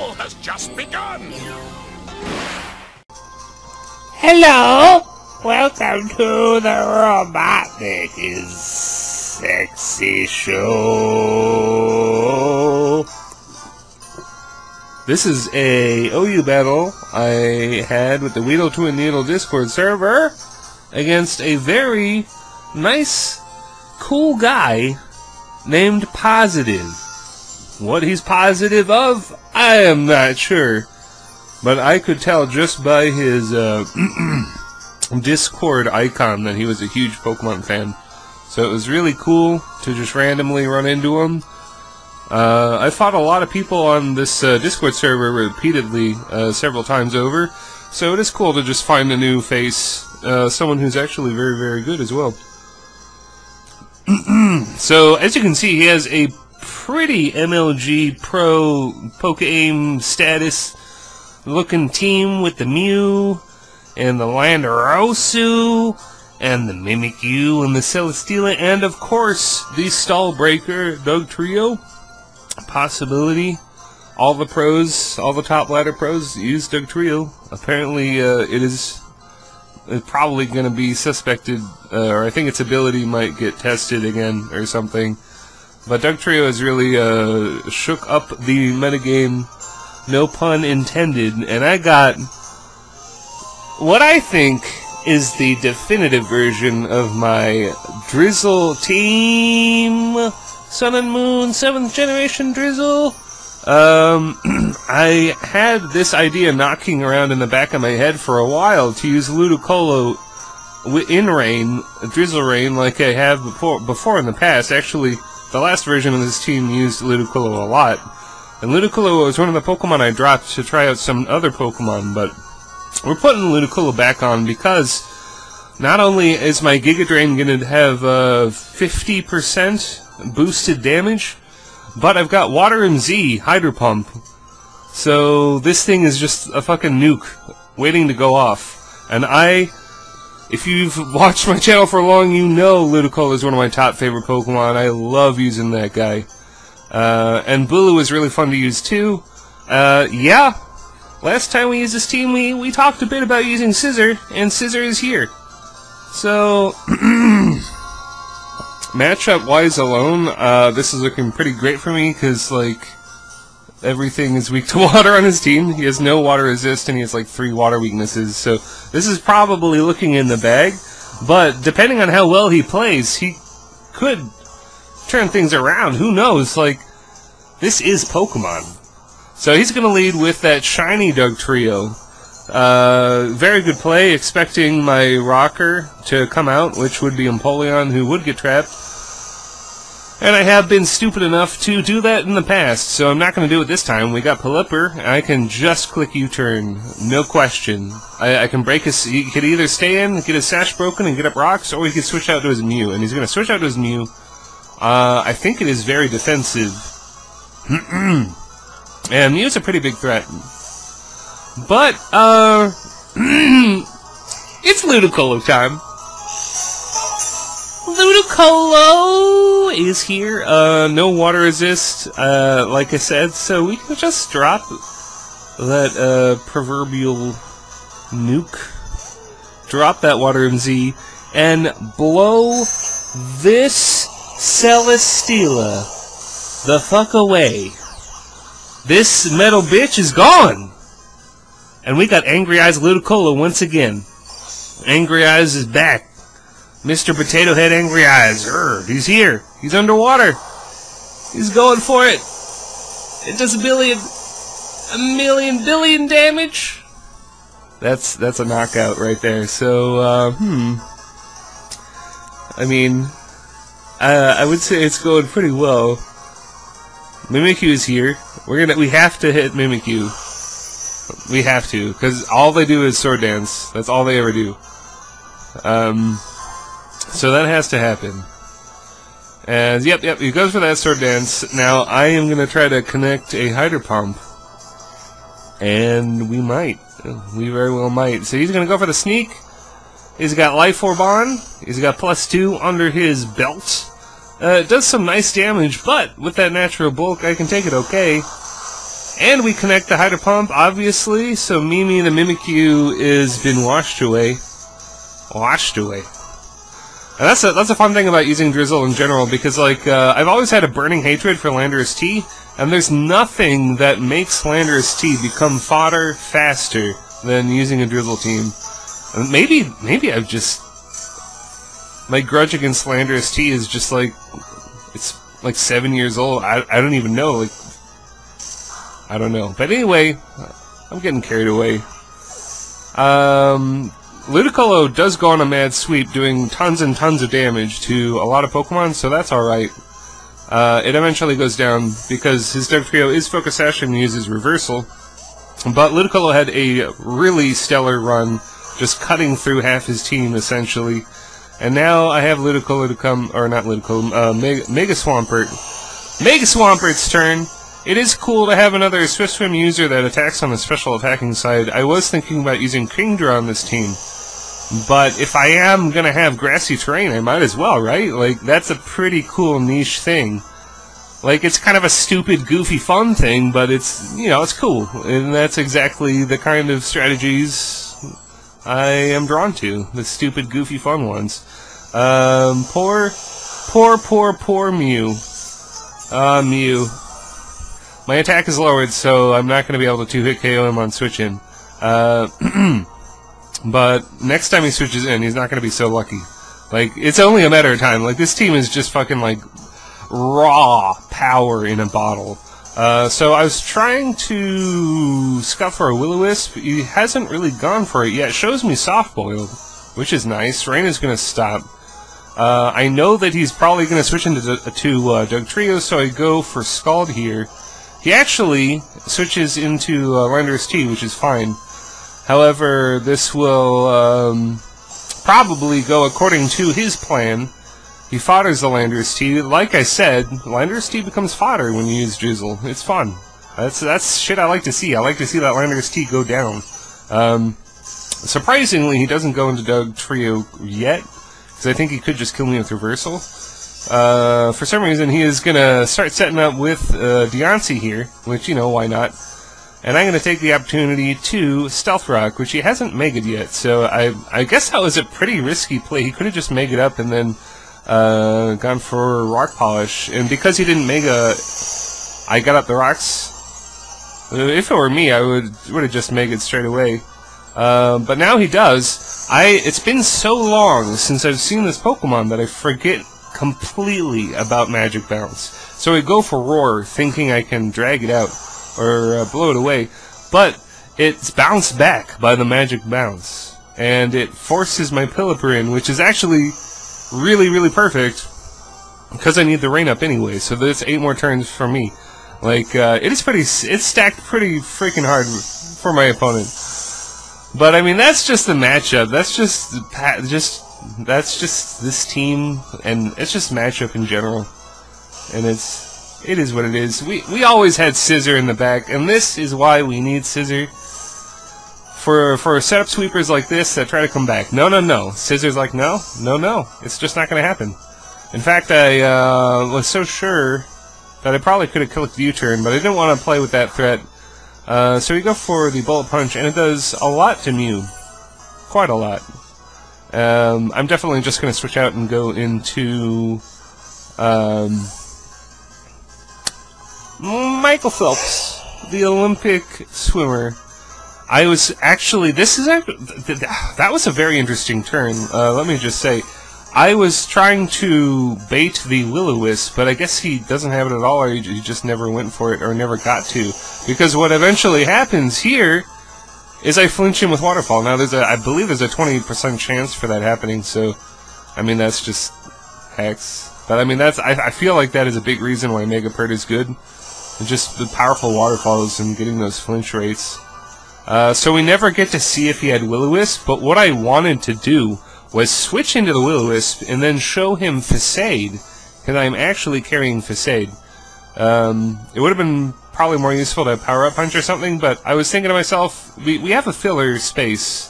battle has just begun! Hello! Welcome to the RobotnikIsSexy show. This is a OU battle I had with the Weedle Twin Needle Discord server against a very nice, cool guy named Positive. What he's positive of, I am not sure. But I could tell just by his Discord icon that he was a huge Pokemon fan. So it was really cool to just randomly run into him. I fought a lot of people on this Discord server repeatedly, several times over. So it is cool to just find a new face, someone who's actually very, very good as well. So, as you can see, he has a pretty MLG Pro Poke-Aim status looking team with the Mew, and the Landorosu, and the Mimikyu, and the Celesteela, and of course, the Stallbreaker Dugtrio. Possibility. All the pros, all the top ladder pros use Dugtrio. Apparently, it is probably going to be suspected, or I think its ability might get tested again or something. But Dugtrio has really shook up the metagame, no pun intended, and I got what I think is the definitive version of my Drizzle team. Sun and Moon, 7th generation Drizzle. I had this idea knocking around in the back of my head for a while to use Ludicolo in rain, Drizzle Rain, like I have before in the past. Actually, the last version of this team used Ludicolo a lot. And Ludicolo was one of the Pokemon I dropped to try out some other Pokemon, but we're putting Ludicolo back on because not only is my Giga Drain going to have 50% boosted damage, but I've got Water MZ Hydro Pump. So this thing is just a fucking nuke waiting to go off. And if you've watched my channel for long, you know Ludicolo is one of my top favorite Pokemon. I love using that guy. And Boogaloo is really fun to use too. Yeah, last time we used this team, we talked a bit about using Scissor, and Scissor is here. So, matchup-wise alone, this is looking pretty great for me, because, like, everything is weak to water on his team. He has no water resist, and he has, like, 3 water weaknesses, so this is probably looking in the bag, but depending on how well he plays, he could turn things around. Who knows? Like, this is Pokemon. So he's going to lead with that shiny Dugtrio. Very good play, expecting my rocker to come out, which would be Empoleon, who would get trapped. And I have been stupid enough to do that in the past, so I'm not going to do it this time. We got Pelipper, and I can just click U-turn, no question. I can break his... He could either stay in, get his sash broken, and get up rocks, or he could switch out to his Mew, and he's going to switch out to his Mew. I think it is very defensive. And Mew's a pretty big threat. But, it's Ludicolo time. Ludicolo is here. No water resist, like I said, so we can just drop that, proverbial nuke. Drop that Water MZ, and blow this Celesteela the fuck away. This metal bitch is gone! And we got Angry Eyes Ludicolo once again. Angry Eyes is back. Mr. Potato Head Angry Eyes. He's here. He's underwater. He's going for it. It does a million billion damage. That's a knockout right there. So, I mean, I would say it's going pretty well. Mimikyu is here. We have to hit Mimikyu. We have to, because all they do is sword dance. That's all they ever do. So that has to happen. And yep, he goes for that sword dance. Now I am gonna try to connect a Hydro Pump, and we might. We very well might. So he's gonna go for the sneak. He's got Life Orb on. He's got +2 under his belt. It does some nice damage, but with that natural bulk, I can take it okay. And we connect the Hydro Pump, obviously, so Mimi the Mimikyu has been washed away. Washed away. And that's a fun thing about using Drizzle in general, because, like, I've always had a burning hatred for Landorus T, and there's nothing that makes Landorus T become fodder faster than using a Drizzle team. And maybe I've just... My grudge against Landorus T is just, like... It's, like, 7 years old. I don't even know, like... I don't know. But anyway, I'm getting carried away. Ludicolo does go on a mad sweep, doing tons and tons of damage to a lot of Pokemon, so that's alright. It eventually goes down, because his Dugtrio is Focus Sash and uses Reversal. But Ludicolo had a really stellar run, just cutting through half his team, essentially. And now I have Ludicolo to come, or not Ludicolo, Mega Swampert. Mega Swampert's turn! It is cool to have another Swift Swim user that attacks on the special attacking side. I was thinking about using Kingdra on this team. But if I am gonna have grassy terrain, I might as well, right? Like, that's a pretty cool niche thing. Like, it's kind of a stupid, goofy, fun thing, but it's, you know, it's cool. And that's exactly the kind of strategies I am drawn to. The stupid, goofy, fun ones. Poor Mew. Mew. My attack is lowered, so I'm not going to be able to 2-hit KO him on switch in. But next time he switches in, he's not going to be so lucky. Like, it's only a matter of time. Like, this team is just fucking, like, raw power in a bottle. So I was trying to scout for a Will-O-Wisp. He hasn't really gone for it yet. It shows me soft-boiled, which is nice. Rain is going to stop. I know that he's probably going to switch into Dugtrio, so I go for Scald here. He actually switches into Landorus T, which is fine. However, this will probably go according to his plan. He fodders the Landorus T. Like I said, Landorus T becomes fodder when you use Drizzle. It's fun. That's shit I like to see. I like to see that Landorus T go down. Surprisingly, he doesn't go into Dugtrio yet, because I think he could just kill me with Reversal. For some reason, he is going to start setting up with Deontay here, which, you know, why not? And I'm going to take the opportunity to Stealth Rock, which he hasn't Mega'd yet, so I guess that was a pretty risky play. He could have just Mega'd up and then gone for Rock Polish, and because he didn't Mega, I got up the rocks. If it were me, I would have just Mega'd straight away. But now he does. It's been so long since I've seen this Pokemon that I forget completely about Magic Bounce. So I go for Roar, thinking I can drag it out, or blow it away, but it's bounced back by the Magic Bounce, and it forces my Pilliper in, which is actually really, really perfect, because I need the rain up anyway, so there's 8 more turns for me. Like, it's stacked pretty freaking hard for my opponent. But, I mean, that's just the matchup, that's just this team, and it's just matchup in general. And it is what it is. We always had Scissor in the back, and this is why we need Scissor. For setup sweepers like this that try to come back. No. Scissor's like, no. It's just not going to happen. In fact, I was so sure that I probably could have clicked U-turn, but I didn't want to play with that threat. So we go for the Bullet Punch, and it does a lot to Mew. Quite a lot. I'm definitely just going to switch out and go into Michael Phelps, the Olympic swimmer. I was actually, that was a very interesting turn, let me just say. I was trying to bait the Will-O-Wisp, but I guess he doesn't have it at all, or he just never went for it, or never got to. Because what eventually happens here is I flinch him with Waterfall. Now, I believe there's a 20% chance for that happening, so, I mean, that's just hex. But, I mean, I feel like that is a big reason why Megapert is good. Just the powerful Waterfalls and getting those flinch rates. So we never get to see if he had Will-O-Wisp, but what I wanted to do was switch into the Will-O-Wisp and then show him Facade, because I'm actually carrying Facade. It would have been probably more useful to Power Up Punch or something, but I was thinking to myself, we have a filler space.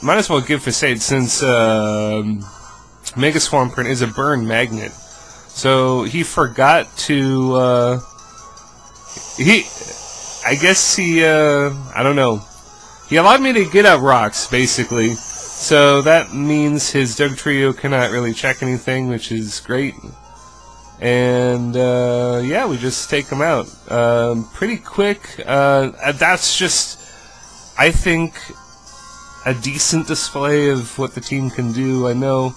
Might as well give Facade, since Mega Swampert is a burn magnet. So he forgot to I guess he, I don't know. He allowed me to get up rocks, basically. So that means his Dugtrio cannot really check anything, which is great. And, yeah, we just take him out. Pretty quick. That's just, I think, a decent display of what the team can do. I know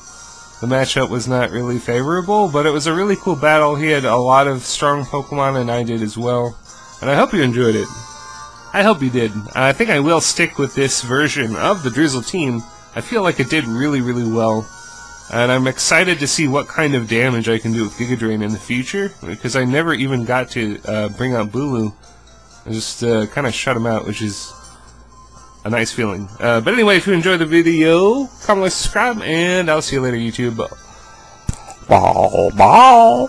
the matchup was not really favorable, but it was a really cool battle. He had a lot of strong Pokemon, and I did as well. And I hope you enjoyed it. I hope you did. I think I will stick with this version of the Drizzle team. I feel like it did really, really well. And I'm excited to see what kind of damage I can do with Giga Drain in the future, because I never even got to bring out Boogaloo. I just kind of shut him out, which is a nice feeling. But anyway, if you enjoyed the video, comment, like, subscribe, and I'll see you later, YouTube. Bye.